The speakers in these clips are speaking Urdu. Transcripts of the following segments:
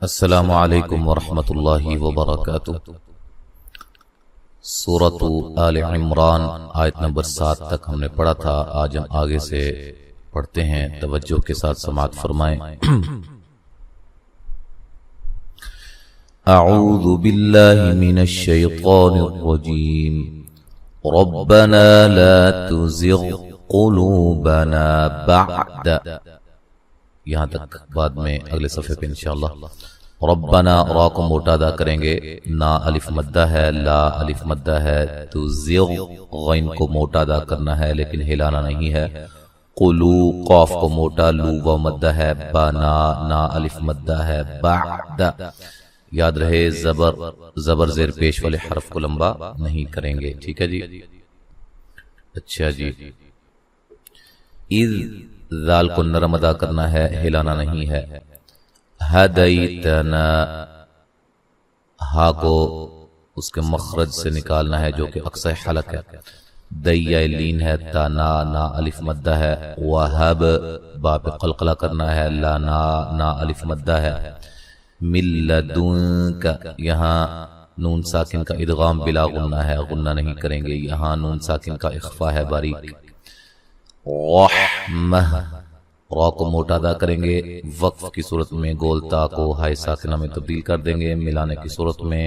السلام علیکم ورحمۃ اللہ وبرکاتہ۔ سورۃ آل عمران آیت نمبر 7 تک ہم نے پڑھا تھا۔ آج ہم آگے سے پڑھتے ہیں، توجہ کے ساتھ سماعت فرمائیں۔ اعوذ باللہ من الشیطان الرجیم، ربنا لا تزغ قلوبنا بعد، یہاں تک بعد میں اگلے صفحے پہ انشاءاللہ۔ ربنا، را کو موٹا ادا کریں گے، نا الف مدہ ہے، لا الف مدہ ہے، تو زغ غین کو موٹا ادا کرنا ہے لیکن ہلانا نہیں ہے۔ قلو، قاف کو موٹا، لو و مدہ ہے، بنا، نا الف مدہ ہے، بعد، یاد رہے زبر زیر پیش والے حرف کو لمبا نہیں کریں گے، ٹھیک ہے جی۔ اچھا جی، اذ، ذال کو نرم ادا کرنا ہے، ہلانا نہیں ہے۔ ہدیتنا، ہا کو اس کے مخرج سے نکالنا ہے جو کہ اقصی حلق ہے۔ دیا لین ہے، تانا، نا الف مدہ ہے۔ وہب، با پہ قلقلہ کرنا ہے، لانا، نا الف مدہ ہے۔ من لدنک، یہاں نون ساکن کا ادغام بلا غنہ ہے، غنہ نہیں کریں گے، یہاں نون ساکن کا اخفا ہے باریک۔ رحمہ، را کو موٹا ادا کریں گے، وقف کی صورت میں گول تا کو ہائے ساکنہ میں تبدیل کر دیں گے، ملانے کی صورت میں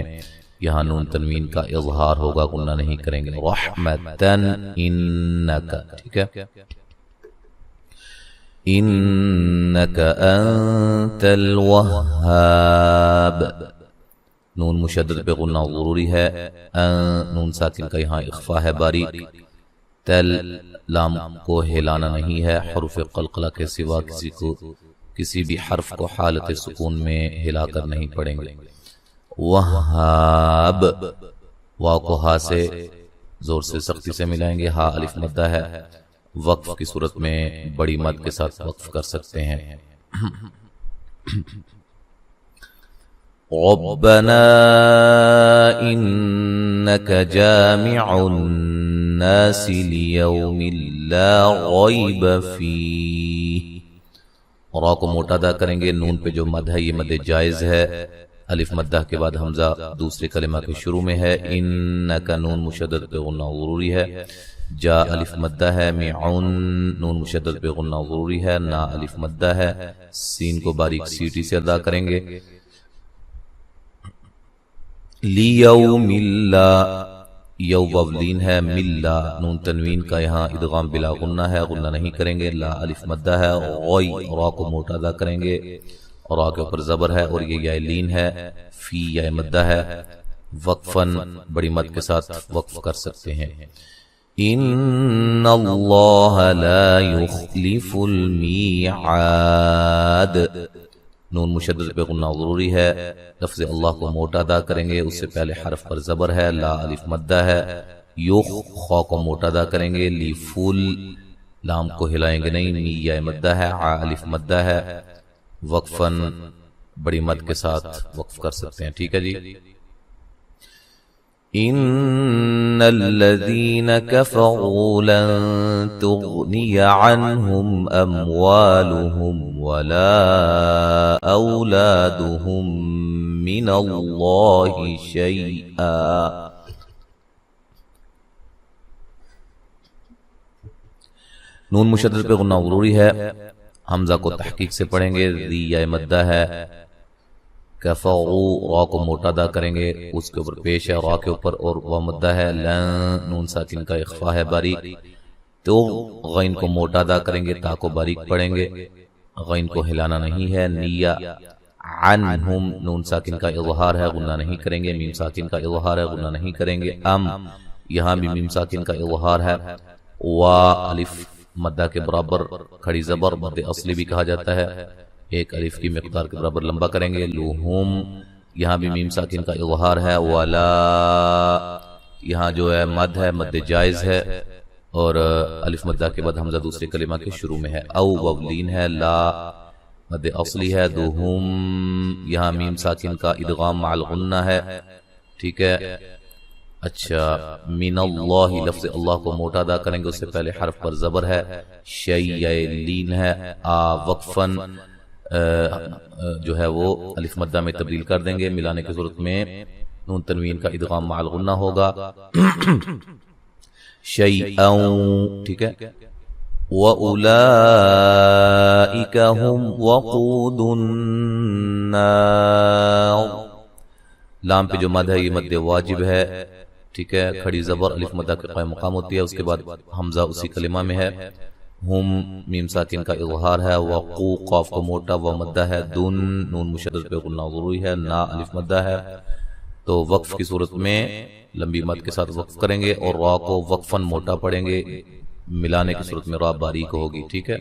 یہاں نون تنوین کا اظہار ہوگا، غنہ نہیں کریں گے۔ رحمتن انک، ٹھیک ہے، انک انت الوہاب، نون مشدد پہ غنہ ضروری ہے، نون ساکن کا یہاں اخفا ہے باریک۔ تل، لام کو ہلانا نہیں ہے، حروف قلقلہ کے سوا کسی بھی حرف کو حالت سکون میں ہلا کر نہیں پڑھیں گے۔ وہاب، واو کو ہا سے زور سے سختی سے ملائیں گے، ہا الف مدہ ہے، وقف کی صورت میں بڑی مد کے ساتھ وقف کر سکتے ہیں۔ ربنا انک جامع الناس لیوم لا ریب فیہ، را کو موٹا ادا کریں گے، نون پہ جو مد ہے یہ مد جائز ہے، الف مدہ کے بعد حمزہ دوسرے کلمہ کے شروع میں ہے۔ انک، نون مشدد پہ غنہ ضروری ہے، جا الف مدہ ہے، معن، نون مشدد پہ غنہ ضروری ہے، نا الف مدہ ہے، سین کو باریک سیٹی سے ادا کریں گے۔ لیوم اللہ، یو وولین ہے، ملا، نون تنوین کا یہاں ادغام بلا غنہ ہے، غنہ نہیں کریں گے، لا الف مدہ ہے۔ غی، را کو موٹا ادا کریں گے، را کے اوپر زبر ہے اور یہ یا لین ہے، فی یا مدہ ہے، وقفاً بڑی مد کے ساتھ وقف کر سکتے ہیں۔ ان اللہ لا یخلف المیعاد، نون مشدد پہ غنہ ضروری ہے، لفظ اللہ کو موٹا ادا کریں گے، اس سے پہلے حرف پر زبر ہے، لا الف مدہ ہے۔ یخ، خا کو موٹا ادا کریں گے، لی فل، لام کو ہلائیں گے نہیں، می یا مدہ ہے، عا الف مدہ ہے، وقفاً بڑی مد کے ساتھ وقف کر سکتے ہیں، ٹھیک ہے جی۔ ان الذین کفروا لن تغنی عنہم اموالہم ولا اولادہم من اللہ شیئا، نون مشدد پہ غنہ ضروری ہے، حمزہ کو تحقیق سے پڑھیں گے، ذی یا مدہ ہے۔ کفروا، را کو موٹا ادا کریں گے، اس کے اوپر پیش ہے، را کے اوپر اور و مدہ ہے، لن، نون ساکن کا اخفا ہے باریک۔ تو غین کو موٹا ادا کریں گے، تا کو باریک پڑھیں گے، غین کو ہلانا نہیں ہے۔ نیا، عنہم، نون ساکن کا اظہار ہے، غنہ نہیں کریں گے، میم ساکن کا اظہار ہے، غنہ نہیں کریں گے۔ ام، یہاں بھی میم ساکن کا اظہار ہے، وا الف مدہ کے برابر کھڑی زبر، مد اصلی بھی کہا جاتا ہے، ایک الف کی مقدار کے برابر لمبا کریں گے۔ لوہم، یہاں بھی میم ساکن کا اظہار ہے، ولا، یہاں جو ہے مد ہے، مد جائز ہے، اور الف مدہ کے بعد حمزہ دوسرے کلمہ کے شروع میں ہے۔ او وولین ہے، لا مد اصلی ہے۔ دوہم، یہاں میم ساکن کا ادغام مع الغنہ ہے، ٹھیک ہے۔ اچھا، من اللہ، لفظ اللہ کو موٹا ادا کریں گے، اس سے پہلے حرف پر زبر ہے، شیء لین ہے، آ وقفاً جو ہے وہ الف مدہ میں تبدیل کر دیں گے. ملانے کی صورت میں نون تنوین کا ادغام مع الغنہ ہوگا. شیئا، ٹھیک ہے. وَأُولَئِكَ هُمْ وَقُودُ النَّارِ. لام پہ جو مد ہے یہ مد واجب ہے، ٹھیک ہے. کھڑی زبر الف مدہ کے قائم مقام ہوتی ہے. اس کے بعد حمزہ اسی کلمہ میں ہے. ہم میم ساکن کا اظہار ہے. وقو قاف کو موٹا و مدہ ہے. دن نون مشدد پہ غنہ ضروری ہے. نا الف مدہ ہے. تو وقف کی صورت میں لمبی مد کے ساتھ وقف کریں گے اور را کو وقفاً موٹا پڑھیں گے. ملانے کی صورت میں را باریک ہوگی، ٹھیک ہے.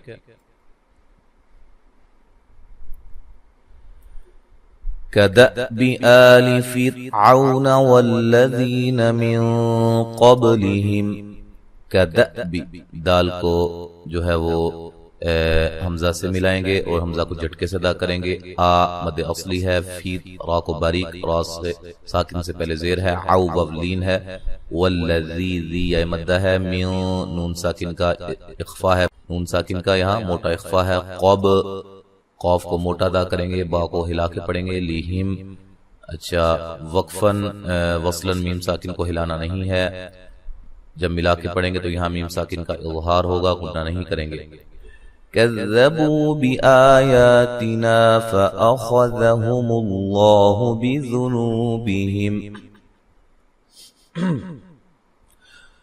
كَدَأْبِ آلِ فِرْعَوْنَ وَالَّذِينَ مِن قَبْلِهِمْ. كَدَأْبِ دال کو جو ہے وہ حمزہ سے ملائیں گے اور حمزہ کو جھٹکے سے ادا کریں گے. آ مد اصلی ہے. فی را کو باریک، را سے ساکن سے پہلے زیر ہے. عو بولین ہے. والذی ذی یہ مدہ ہے. من نون ساکن کا اخفا ہے. نون ساکن کا یہاں موٹا اخفا ہے. قب قاف کو موٹا ادا کریں گے. با کو ہلا کے پڑھیں گے. لیہم اچھا وقفاً وصلاً میم ساکن کو ہلانا نہیں ہے. جب ملا کے پڑھیں گے تو یہاں میم ساکن کا اظہار ہوگا، غنہ نہیں کریں گے. كذبوا بآياتنا فأخذهم الله بذنوبهم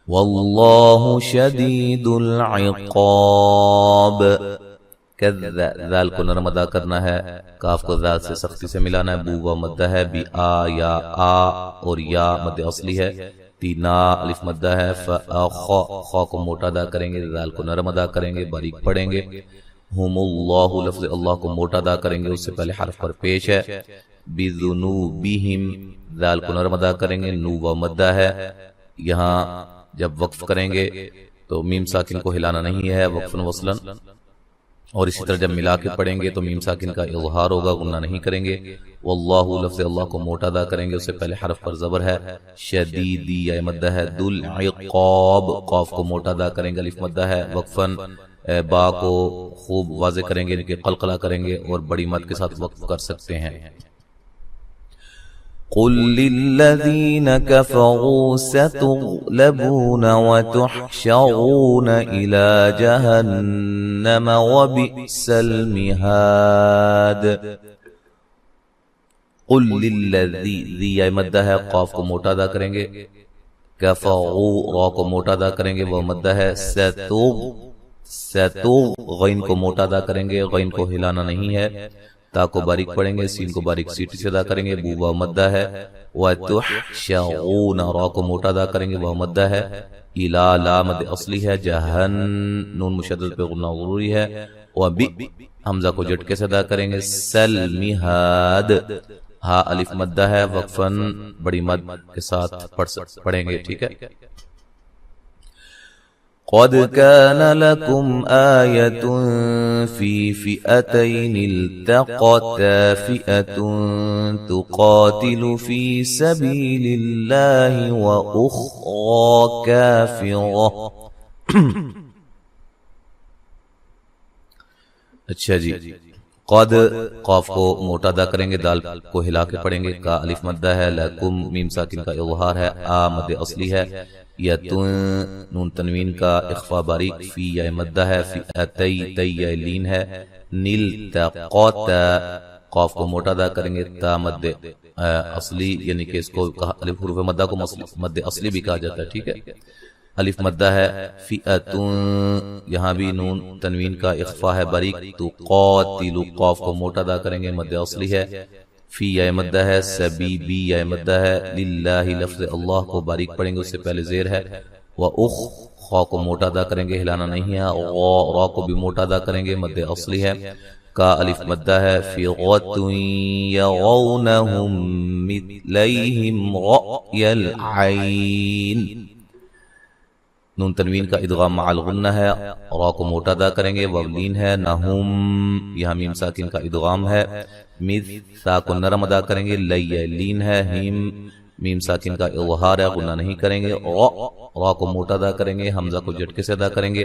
والله شديد العقاب. ذال کو نرم ادا کرنا ہے. کاف کو ذال سے سختی سے ملانا ہے. بو و مدہ ہے. بی آ یا آ اور یا مد اصلی ہے. تینا الف مدہ ہے. خا کو موٹا ادا کریں گے. ذال کو نرم ادا کریں گے، باریک پڑھیں گے. ہم اللہ لفظ اللہ کو موٹا ادا کریں گے، اس سے پہلے حرف پر پیش ہے. بذنوبہم ذال کو نرم ادا کریں گے. نو و مدہ ہے. یہاں جب وقف کریں گے تو میم ساکن کو ہلانا نہیں ہے وقفاً وصلاً، اور اسی طرح جب ملا کے پڑھیں گے تو میم ساکن کا اظہار ہوگا، غنہ نہیں کریں گے. واللہ لفظ اللہ کو موٹا ادا کریں گے، اس سے پہلے حرف پر زبر ہے. شدیدی یہ مدہ ہے. دل عقاب قاف کو موٹا ادا کریں گے، الف مدہ ہے. وقفاً با کو خوب واضح کریں گے کہ قلقلہ کریں گے اور بڑی مد کے ساتھ وقف کر سکتے ہیں. قل للذین کفروا ستغلبون وتحشرون الى جہنم وبئس المہاد. قل للذی ذی یہ مدہ ہے. قاف کو موٹا ادا کریں گے. کفروا را کو موٹا ادا کریں گے، وہ مدہ ہے. غین کو موٹا ادا کریں گے، غین کو ہلانا نہیں ہے. تا کو باریک پڑھیں گے. سین کو باریک سیٹی سے ادا کریں گے. بو مدہ ہے. وَتُحْشَرُونَ را کو موٹا ادا کریں گے، وہ مدہ ہے. الا لا مد اصلی ہے. جہن نون مشدد پہ غنہ ضروری ہے. وبی حمزہ کو جھٹکے سے ادا کریں گے. سلمہاد ہا الف مدہ ہے. وقفاً بڑی مد کے ساتھ پڑھیں گے، ٹھیک ہے. قد كان لكم آية في فئتين التقتا فئة تقاتل في سبيل الله وأخرى كافرة. اچھا جی. قد قاف کو موٹا ادا کریں گے، دال کو ہلا کے پڑھیں گے. کا الف مدہ ہے. لکم میم ساکن کا اظہار ہے. آ مد اصلی ہے. یتن نون تنوین کا اخفا باریک. فی یا مدہ ہے. فی تی تی یا لین ہے. نیل تقات قاف کو موٹا ادا کریں گے. تا مد اصلی یعنی کہ اس کو الف حروف مدہ کو مد اصلی بھی کہا جاتا ہے، ٹھیک ہے. الف مدہ ہے. فئتن یہاں بھی نون تنوین کا اخفا ہے باریک. تو قاتل قاف کو موٹا ادا کریں گے، مد اصلی ہے. فی یا مدہ ہے. سبی بی یا مدہ ہے. للہ لفظ اللہ کو باریک پڑھیں گے، اس سے پہلے زیر ہے. وَأُخْ خا کو موٹا ادا کریں گے، ہلانا نہیں ہے. را کو بھی موٹا ادا کریں گے، مد اصلی ہے. کا الف مدہ ہے. فی غَتٌ یَغَوْنَهُمْ مِثْلَيْهِمْ رَأْیَ الْعَیْنِ. نون تنوین کا ادغام مع الغنہ ہے. را کو موٹا ادا کریں گے، وولین ہے. نہم یہاں میم ساکن کا ادغام ہے. سا کو نرم ادا کریں گے. لین ہے. ہیم میم ساکن کا اظہار ہے، غنہ نہیں کریں گے. را کو موٹا ادا کریں گے، حمزہ کو جھٹکے سے ادا کریں گے.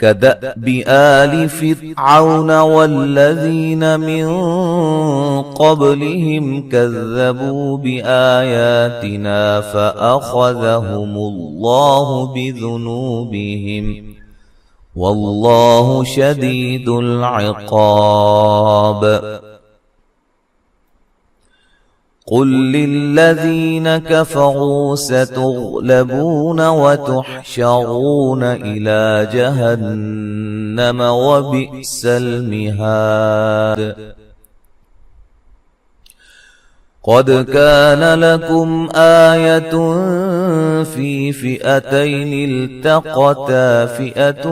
كدأب آل فرعون والذين من قبلهم كذبوا بآياتنا فأخذهم الله بذنوبهم والله شديد العقاب. قل للذين كفروا ستغلبون وتحشرون إلى جهنم وبئس المهاد. قد كان لكم آية في فئتين التقتا فئة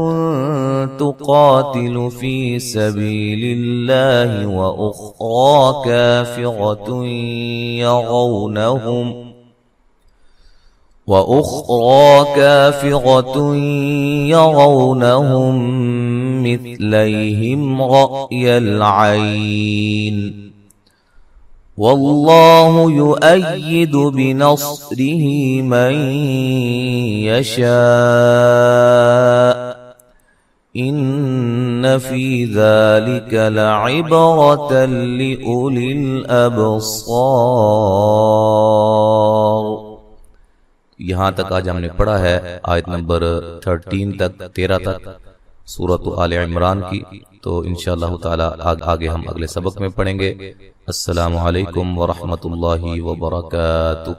تقاتل في سبيل الله وأخرى كافرة يرونهم مثليهم رأي العين والله يؤيد بنصره من يشاء إن في ذلك لعبرة لأولي الأبصار. یہاں تک آج ہم نے پڑھا ہے آیت نمبر 13 تک 13 تک سورۃ آل عمران کی. تو انشاءاللہ تعالی آگے ہم اگلے سبق میں پڑھیں گے. السلام علیکم ورحمۃ اللہ وبرکاتہ.